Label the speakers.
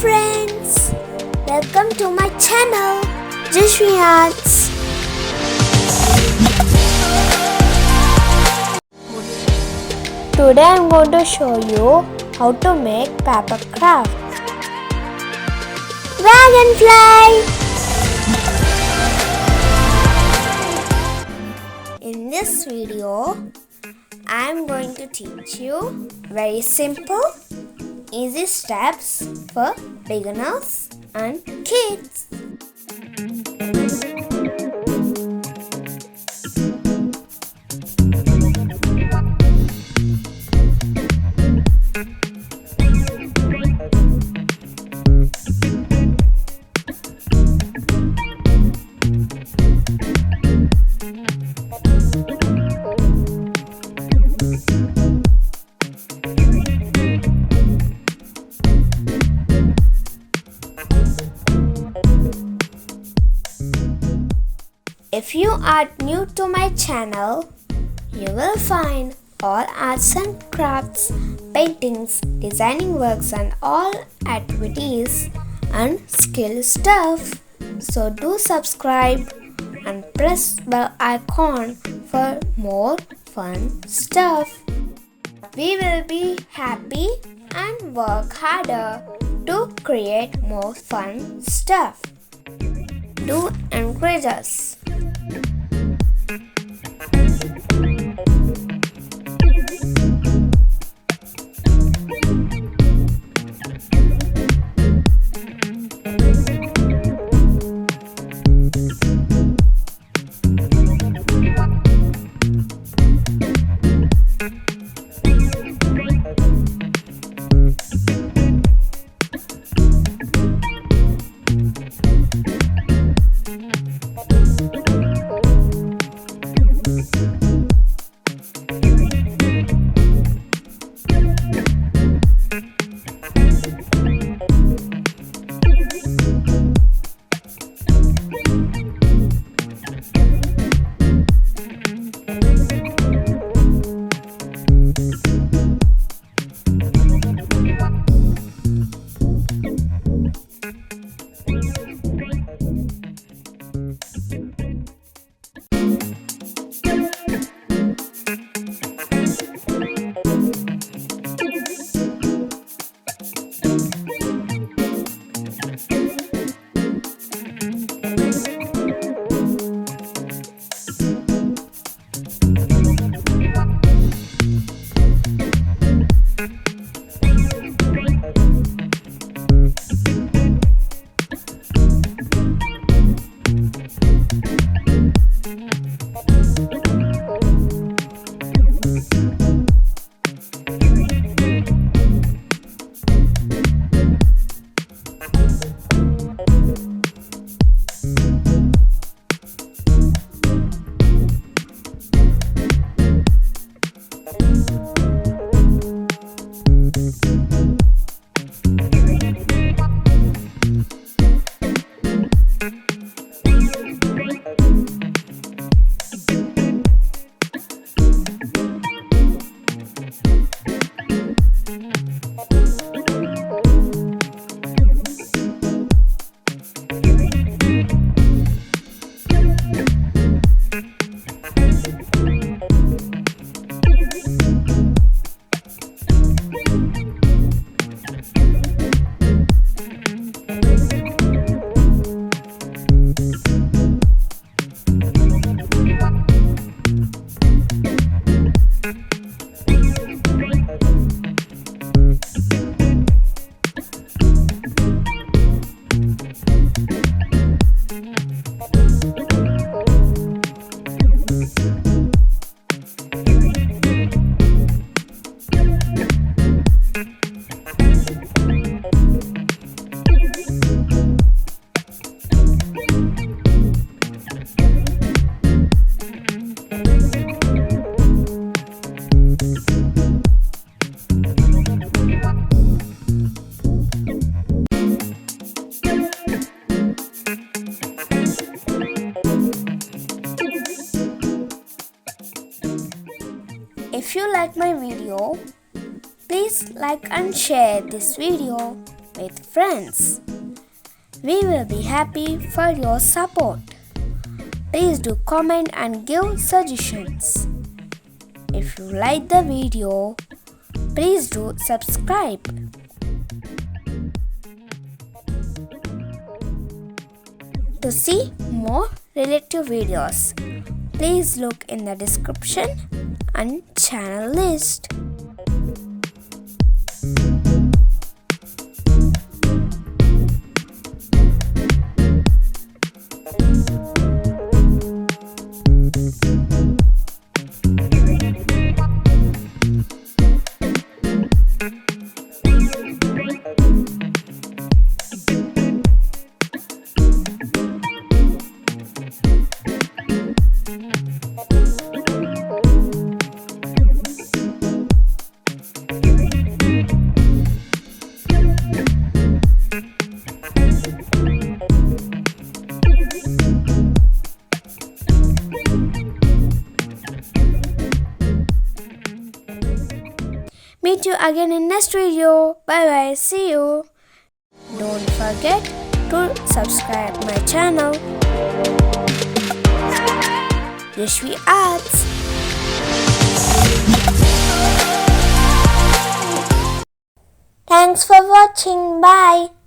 Speaker 1: friends, welcome to my channel JaswiArts. Today I am going to show you how to make paper crafts. Dragonfly! In this video, I am going to teach you very simple, easy steps for beginners and kids. If you are new to my channel, you will find all arts and crafts, paintings, designing works and all activities and skill stuff. So do subscribe and press bell icon for more fun stuff. We will be happy and work harder to create more fun stuff. Do encourage us. If you like my video, please like and share this video. with friends. We will be happy for your support. Please do comment and give suggestions. If you like the video, please do subscribe. To see more related videos, please look in the description and channel list. Meet you again in next video. Bye bye. See you. Don't forget to subscribe my channel. JaswiArts. Thanks for watching. Bye.